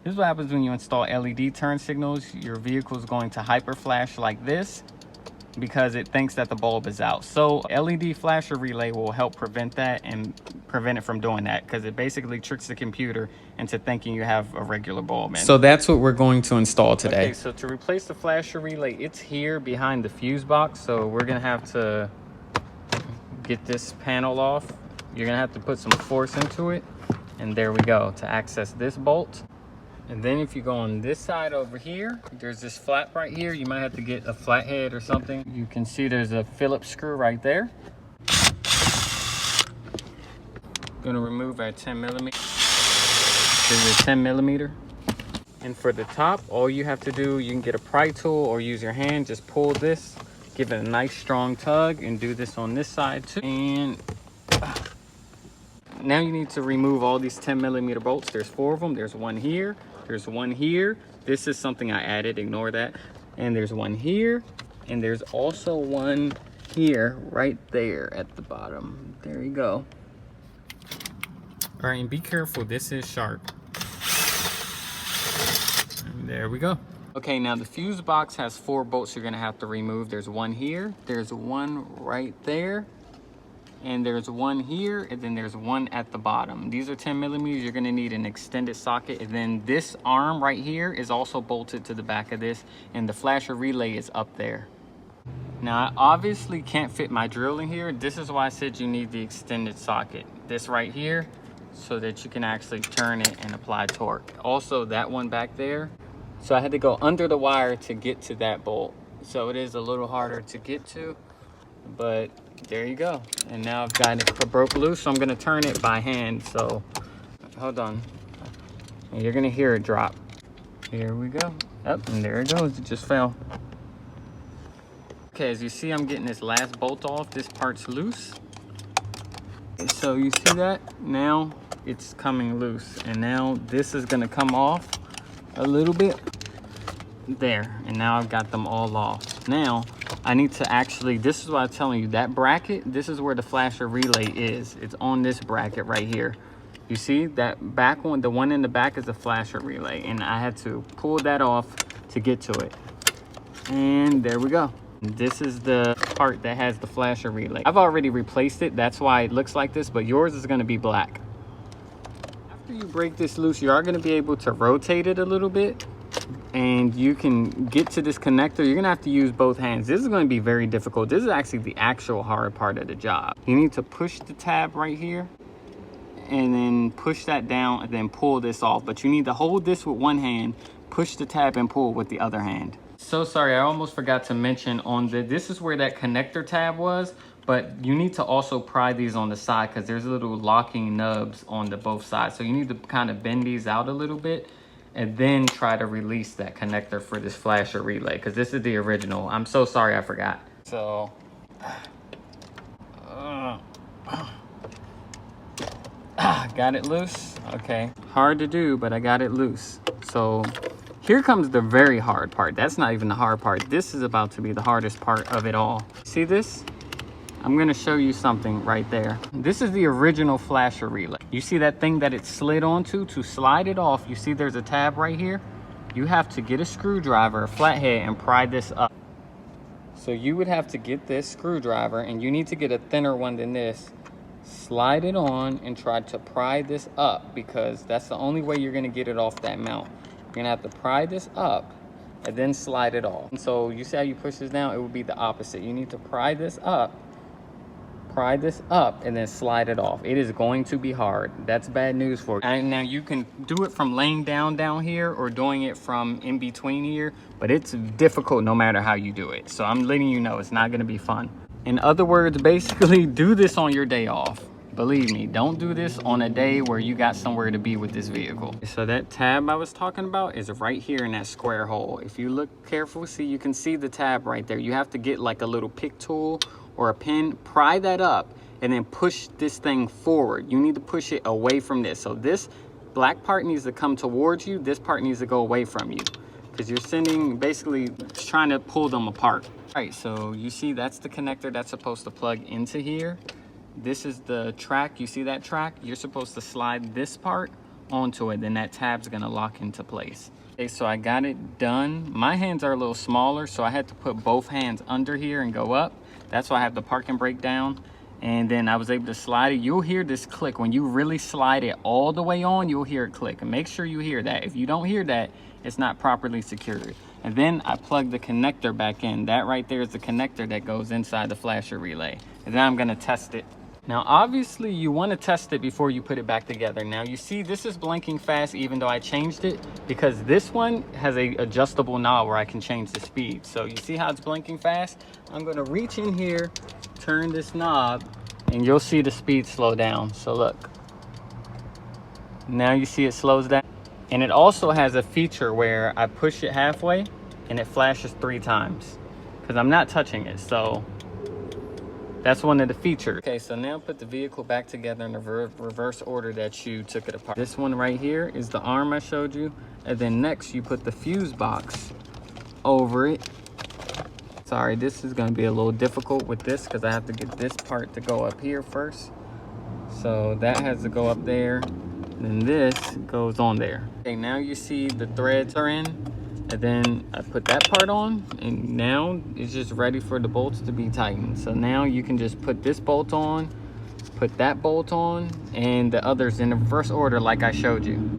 Here's what happens when you install LED turn signals. Your vehicle is going to hyper flash like this because it thinks that the bulb is out. So LED flasher relay will help prevent that and prevent it from doing that, because it basically tricks the computer into thinking you have a regular bulb in. So that's what we're going to install today. Okay, so to replace the flasher relay, it's here behind the fuse box. So we're gonna have to get this panel off. You're gonna have to put some force into it, and there we go, to access this bolt. And then if you go on this side over here, there's this flap right here. You might have to get a flathead or something. You can see there's a Phillips screw right there. Gonna remove our 10 millimeter. This is a 10 millimeter. And for the top, all you have to do, you can get a pry tool or use your hand, just pull this, give it a nice strong tug, and do this on this side too. And now you need to remove all these 10 millimeter bolts. There's 4 of them. There's one here. There's one here. This is something I added, ignore that. And there's one here. And there's also one here, right there at the bottom. There you go. All right, and be careful, this is sharp. And there we go. Okay, now the fuse box has 4 bolts you're gonna have to remove. There's one here, there's one right there, and there's one here, and then there's one at the bottom. These are 10 millimeters. You're gonna need an extended socket, and then this arm right here is also bolted to the back of this, and the flasher relay is up there. Now, I obviously can't fit my drill in here. This is why I said you need the extended socket. This right here, so that you can actually turn it and apply torque. Also, that one back there. So I had to go under the wire to get to that bolt. So it is a little harder to get to, but there you go. And now I've got it broke loose, so I'm gonna turn it by hand. So hold on. And you're gonna hear it drop. Here we go. Up, and there it goes, it just fell. Okay, as you see, I'm getting this last bolt off. This part's loose. So you see that? Now it's coming loose, and now this is gonna come off a little bit. There, and now I've got them all off. Now I need to actually, this is what I'm telling you, that bracket, this is where the flasher relay is. It's on this bracket right here. You see that back one, the one in the back is the flasher relay, and I had to pull that off to get to it. And there we go. This is the part that has the flasher relay. I've already replaced it, that's why it looks like this, but yours is gonna be black. After you break this loose, you are gonna be able to rotate it a little bit, and you can get to this connector. You're gonna have to use both hands. This is gonna be very difficult. This is actually the actual hard part of the job. You need to push the tab right here, and then push that down, and then pull this off. But you need to hold this with one hand, push the tab, and pull with the other hand. So sorry, I almost forgot to mention this is where that connector tab was, but you need to also pry these on the side because there's little locking nubs on both sides. So you need to kind of bend these out a little bit and then try to release that connector for this flasher relay, because this is the original. I'm so sorry I forgot. So, got it loose. Okay, hard to do, but I got it loose. So here comes the very hard part. That's not even the hard part. This is about to be the hardest part of it all. See this? I'm gonna show you something right there. This is the original flasher relay. You see that thing that it slid onto? To slide it off, you see there's a tab right here? You have to get a screwdriver, a flathead, and pry this up. So you would have to get this screwdriver, and you need to get a thinner one than this. Slide it on and try to pry this up, because that's the only way you're gonna get it off that mount. You're gonna have to pry this up and then slide it off. And so you see how you push this down? It would be the opposite. You need to pry this up, and then slide it off. It is going to be hard. That's bad news for you. And now you can do it from laying down here or doing it from in between here, but it's difficult no matter how you do it. So I'm letting you know it's not gonna be fun. In other words, basically do this on your day off. Believe me, don't do this on a day where you got somewhere to be with this vehicle. So that tab I was talking about is right here in that square hole. If you look careful, see, you can see the tab right there. You have to get like a little pick tool or a pin, pry that up, and then push this thing forward. You need to push it away from this. So this black part needs to come towards you. This part needs to go away from you, because you're sending, basically trying to pull them apart. All right, so you see that's the connector that's supposed to plug into here. This is the track. You see that track? You're supposed to slide this part onto it, then that tab's gonna lock into place. Okay, so I got it done. My hands are a little smaller, so I had to put both hands under here and go up. That's why I have the parking brake down. And then I was able to slide it. You'll hear this click. When you really slide it all the way on, you'll hear it click. And make sure you hear that. If you don't hear that, it's not properly secured. And then I plug the connector back in. That right there is the connector that goes inside the flasher relay. And then I'm gonna test it. Now, obviously, you want to test it before you put it back together. Now, you see this is blinking fast even though I changed it, because this one has a adjustable knob where I can change the speed. So you see how it's blinking fast? I'm going to reach in here, turn this knob, and you'll see the speed slow down. So look. Now you see it slows down. And it also has a feature where I push it halfway and it flashes 3 times because I'm not touching it. So that's one of the features. Okay, so now put the vehicle back together in the reverse order that you took it apart. This one right here is the arm I showed you. And then next you put the fuse box over it. Sorry, this is gonna be a little difficult with this because I have to get this part to go up here first. So that has to go up there. Then this goes on there. Okay, now you see the threads are in. And then I put that part on, and now it's just ready for the bolts to be tightened. So now you can just put this bolt on, put that bolt on, and the others in the reverse order like I showed you.